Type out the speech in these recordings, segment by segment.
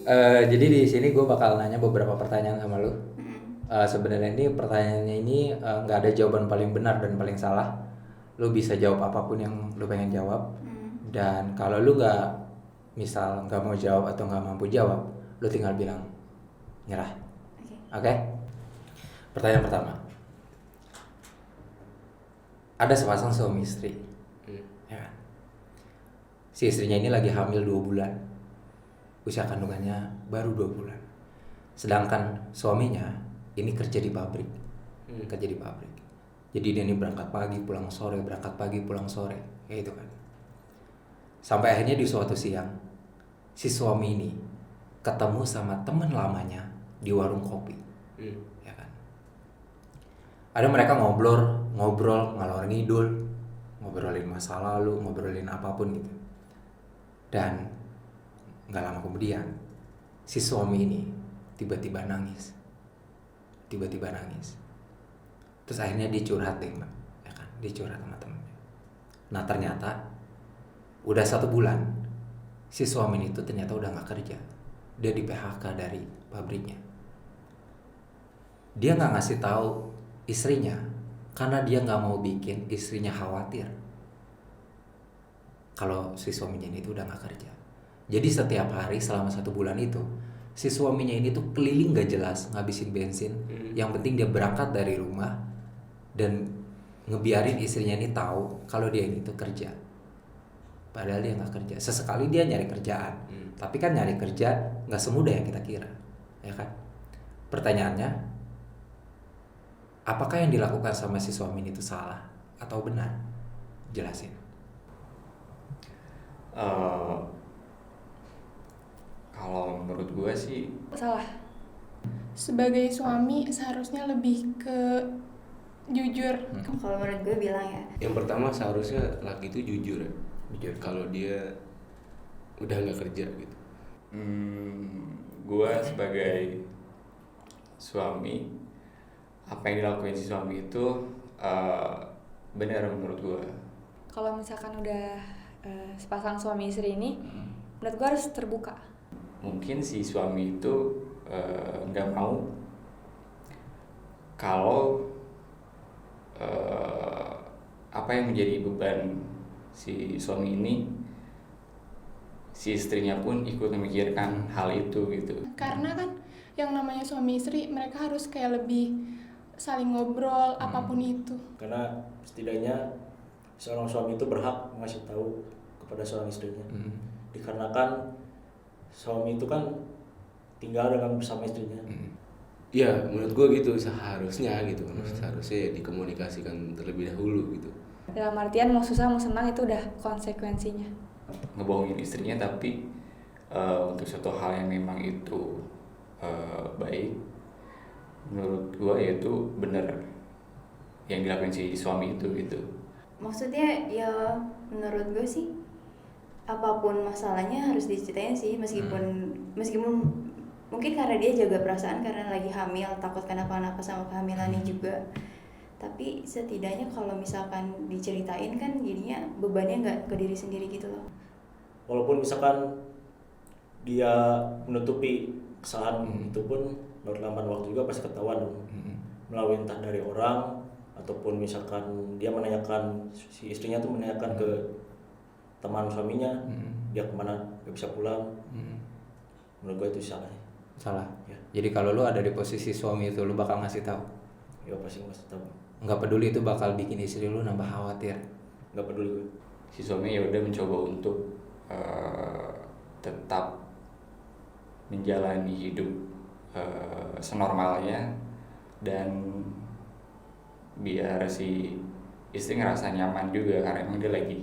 Jadi di sini gue bakal nanya beberapa pertanyaan sama lu. Mm-mm. Sebenarnya ini pertanyaannya ini nggak ada jawaban paling benar dan paling salah. Lu bisa jawab apapun yang lu pengen jawab. Mm. Dan kalau lu nggak, misal nggak mau jawab atau nggak mampu jawab, lu tinggal bilang nyerah. Oke. Oke? Pertanyaan pertama. Ada sepasang suami istri. Ya kan? Si istrinya ini lagi hamil 2 bulan. Usia kandungannya baru 2 bulan. Sedangkan suaminya ini kerja di pabrik. Kerja di pabrik. Jadi dia ini berangkat pagi, pulang sore, berangkat pagi, pulang sore. Kayak gitu kan. Sampai akhirnya di suatu siang, si suami ini ketemu sama teman lamanya di warung kopi. Ya kan. Ada mereka ngobrol ngalor ngidul, ngobrolin masa lalu, ngobrolin apapun gitu. Dan nggak lama kemudian, si suami ini tiba-tiba nangis. Terus akhirnya dia curhat deh mbak, ya kan? Dia curhat sama temennya. Nah ternyata udah 1 bulan, si suami itu ternyata udah nggak kerja. Dia di PHK dari pabriknya. Dia nggak ngasih tahu istrinya karena dia nggak mau bikin istrinya khawatir kalau si suaminya ini tuh udah nggak kerja. Jadi setiap hari selama 1 bulan itu, si suaminya ini tuh keliling gak jelas ngabisin bensin. Yang penting dia berangkat dari rumah dan ngebiarin istrinya ini tahu kalau dia ini tuh kerja. Padahal dia nggak kerja. Sesekali dia nyari kerjaan. Tapi kan nyari kerja nggak semudah yang kita kira, ya kan? Pertanyaannya, apakah yang dilakukan sama si suami ini itu salah atau benar? Jelasin. Kalau menurut gue sih Salah. Sebagai suami seharusnya lebih ke jujur. Kalau menurut gue bilang ya. Yang pertama seharusnya laki itu jujur ya. Jujur. Kalau dia udah nggak kerja gitu. gue sebagai suami, apa yang dilakuin si suami itu benar menurut gue. Kalau misalkan udah sepasang suami istri ini, menurut gue harus terbuka. Mungkin si suami itu nggak mau kalau apa yang menjadi beban si suami ini, si istrinya pun ikut memikirkan hal itu gitu. Karena kan yang namanya suami istri mereka harus kayak lebih saling ngobrol apapun itu. Karena setidaknya seorang suami itu berhak ngasih tahu kepada seorang istrinya. Dikarenakan suami itu kan tinggal dengan bersama istrinya. Ya menurut gue gitu seharusnya gitu. Seharusnya ya dikomunikasikan terlebih dahulu gitu. Dalam artian mau susah mau senang itu udah konsekuensinya. Ngebohongin istrinya tapi untuk suatu hal yang memang itu baik, menurut gue yaitu benar yang dilakukan si suami itu gitu. Maksudnya ya menurut gue sih apapun masalahnya harus diceritain sih, meskipun mungkin karena dia jaga perasaan karena lagi hamil, takut kenapa-napa sama kehamilannya juga. Tapi setidaknya kalau misalkan diceritain kan jadinya bebannya nggak ke diri sendiri gitu loh. Walaupun misalkan dia menutupi kesalahan itu pun berlambat waktu juga pasti ketahuan dong. Melalui entah dari orang ataupun misalkan dia menanyakan, si istrinya tuh menanyakan ke teman suaminya, dia kemana gak bisa pulang. Menurut gue itu Salah. Ya. Jadi kalau lu ada di posisi suami itu, lu bakal ngasih tahu. Ya pasti ngasih tahu. Nggak peduli itu bakal bikin istri lu nambah khawatir. Nggak peduli gue. Si suami ya udah mencoba untuk tetap menjalani hidup senormalnya dan biar si istri ngerasa nyaman juga karena emang dia lagi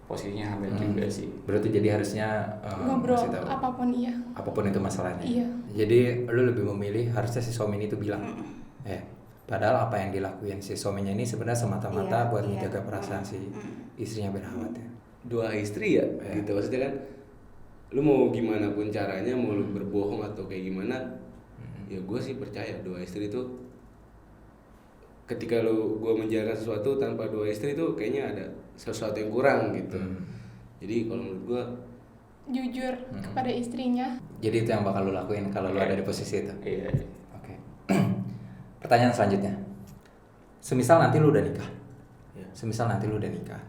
posisinya hamil juga sih. Berarti jadi harusnya Ngobrol ngasih tahu. apapun Apapun itu masalahnya. Iya. Jadi lu lebih memilih harusnya si suami ini tuh bilang. Padahal apa yang dilakuin si suaminya ini sebenarnya semata-mata buat menjaga perasaan si istrinya biar khawatir. Dua istri ya gitu maksudnya kan. Lu mau gimana pun caranya, mau lu berbohong atau kayak gimana, ya gue sih percaya dua istri itu ketika gue menjalankan sesuatu tanpa dua istri itu kayaknya ada sesuatu yang kurang gitu. Jadi kalau menurut gue jujur kepada istrinya. Jadi itu yang bakal lu lakuin kalau lu Iya. ada di posisi itu. Iya. Oke. Pertanyaan selanjutnya. Semisal nanti lu udah nikah. Ya. Semisal nanti lu udah nikah.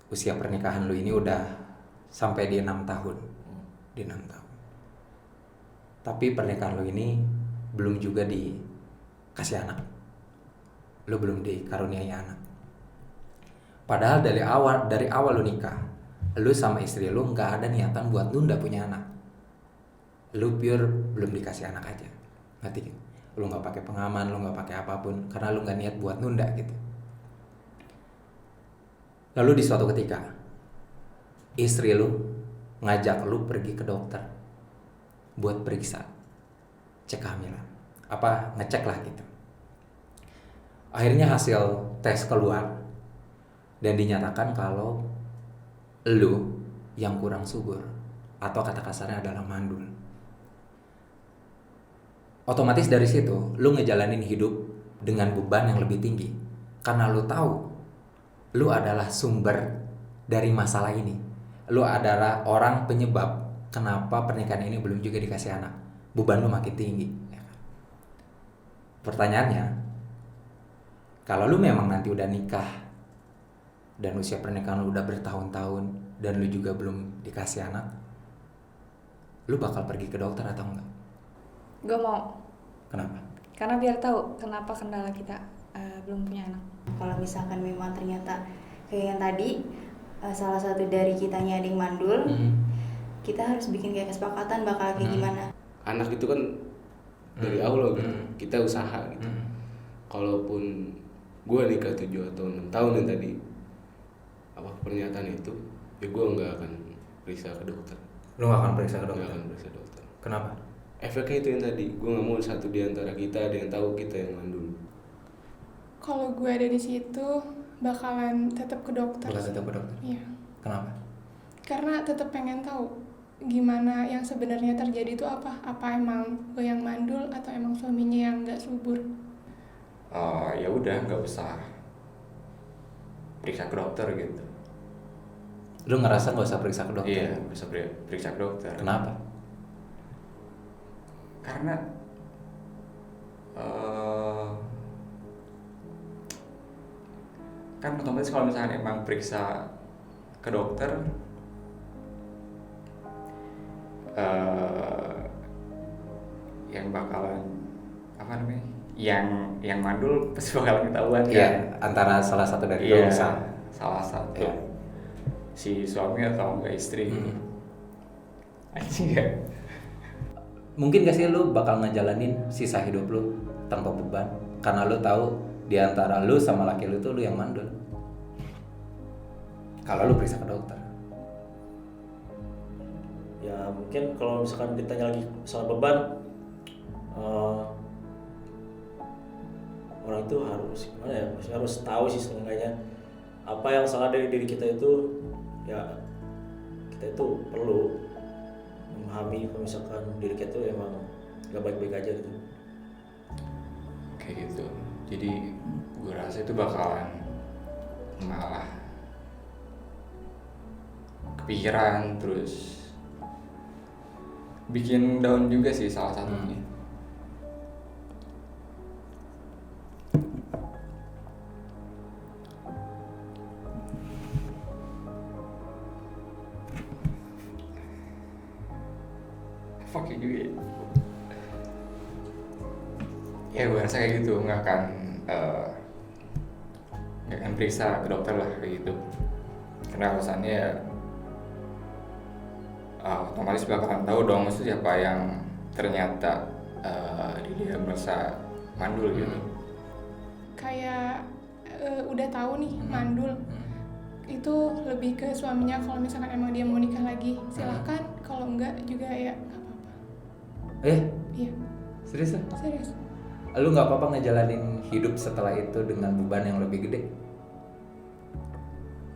Usia pernikahan lu ini udah sampai di 6 tahun. Di 6 tahun. Tapi pernikahan lu ini belum juga dikasih anak. Lu belum dikaruniai anak. Padahal dari awal lu nikah, lu sama istri lu nggak ada niatan buat nunda punya anak. Lu pure belum dikasih anak aja, ngerti gitu? Lu nggak pakai pengaman, lu nggak pakai apapun, karena lu nggak niat buat nunda gitu. Lalu di suatu ketika, istri lu ngajak lu pergi ke dokter buat periksa, cek kehamilan, apa ngecek lah gitu. Akhirnya hasil tes keluar dan dinyatakan kalau lu yang kurang subur atau kata kasarnya adalah mandul. Otomatis dari situ lu ngejalanin hidup dengan beban yang lebih tinggi karena lu tahu lu adalah sumber dari masalah ini. Lu adalah orang penyebab kenapa pernikahan ini belum juga dikasih anak. Beban lu makin tinggi. Pertanyaannya, kalau lu memang nanti udah nikah dan usia pernikahan lu udah bertahun-tahun dan lu juga belum dikasih anak, lu bakal pergi ke dokter atau enggak? Gue mau, Kenapa? karena biar tahu kenapa kendala kita belum punya anak. Kalau misalkan memang ternyata kayak yang tadi salah satu dari kitanya ada yang mandul, kita harus bikin kayak kesepakatan bakal kayak gimana. Anak itu kan dari Allah gitu. Kita usaha gitu. Kalaupun gue nikah 7 atau 6 tahun yang tadi apa pernyataan itu, ya gue nggak akan periksa ke dokter. Lu gak akan periksa ke Nggak dokter? akan periksa dokter. Kenapa? Efeknya itu yang tadi, gue nggak mau satu di antara kita ada yang tahu kita yang mandul. Kalau gue ada di situ bakalan tetap ke dokter. Bakal tetap ke dokter? Iya. Kenapa? Karena tetap pengen tahu gimana yang sebenarnya terjadi itu apa. Apa emang gue yang mandul atau emang suaminya yang nggak subur? Ya udah nggak usah periksa ke dokter gitu. Lu ngerasa gak usah periksa ke dokter? Iya, bisa periksa ke dokter. Kenapa? Karena kan otomatis kalau misalnya emang periksa ke dokter, yang bakalan apa namanya, yang mandul pasti bakalan ketahuan kan? Iya, antara salah satu dari Iya, dua besar. salah satu. Iya. Si suami atau enggak istri. Anjing ya. Mungkin gak sih lu bakal ngejalanin sisa hidup lu tanpa beban karena lu tahu di antara lu sama laki lu tuh lu yang mandul. Kalau lu periksa ke dokter. Ya mungkin kalau misalkan ditanya lagi soal beban, orang itu harus gimana ya, maksudnya harus tahu sih seenggaknya apa yang salah dari diri kita itu. Ya kita itu perlu memahami kalau misalkan diri kita itu emang gak baik-baik aja gitu. Kayak gitu. Jadi gue rasa itu bakalan malah kepikiran, terus bikin down juga sih salah satunya. Fuck you juga ya. Ya gue rasa kayak gitu, nggak akan periksa ke dokter lah kayak gitu. Karena alasannya ya otomatis bakalan tahu dong maksudnya siapa yang ternyata dia merasa mandul gitu. Kayak udah tahu nih mandul itu lebih ke suaminya. Kalau misalkan emang dia mau nikah lagi silahkan, kalau enggak juga ya nggak apa-apa. Iya, Serius? serius. Lu nggak apa-apa ngejalanin hidup setelah itu dengan beban yang lebih gede?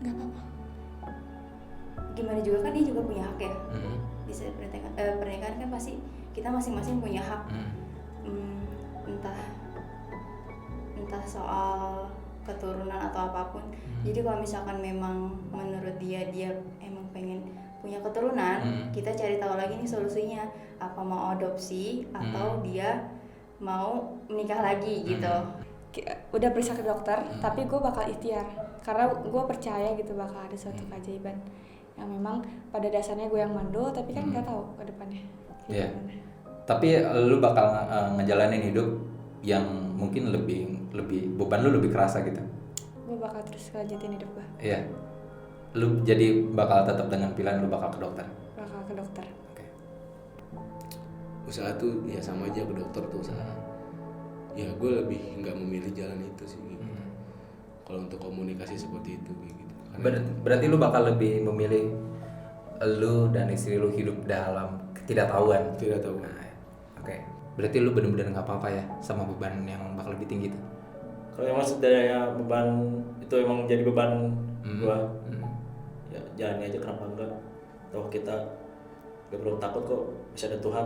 Nggak apa-apa. Gimana juga kan dia juga punya hak ya. Bisa pernikahan kan pasti kita masing-masing punya hak. Entah soal keturunan atau apapun. Jadi kalau misalkan memang menurut dia emang pengen punya keturunan, kita cari tahu lagi nih solusinya, apa mau adopsi atau dia mau menikah lagi gitu. Udah periksa ke dokter, tapi gue bakal ikhtiar karena gue percaya gitu bakal ada suatu keajaiban yang memang pada dasarnya gue yang mandul, tapi kan nggak tahu ke depannya. Iya. Tapi lu bakal ngejalanin hidup yang mungkin lebih beban lu lebih kerasa gitu. Gue bakal terus lanjutin hidup gue. Iya. Lu jadi bakal tetap dengan pilihan lu bakal ke dokter. Bakal ke dokter. Oke. Usaha tuh ya sama aja ke dokter tuh usaha. Ya gue lebih nggak memilih jalan itu sih gitu. Kalau untuk komunikasi seperti itu gitu. Berarti lu bakal lebih memilih lu dan istri lu hidup dalam ketidaktahuan. Tidak tahu. Nah, oke. Berarti lu bener-bener nggak apa-apa ya sama beban yang bakal lebih tinggi tuh. Kalau emang sebenarnya beban itu emang jadi beban gua, ya jalani aja, kenapa enggak? Toh kita gak perlu takut kok, bisa ada Tuhan.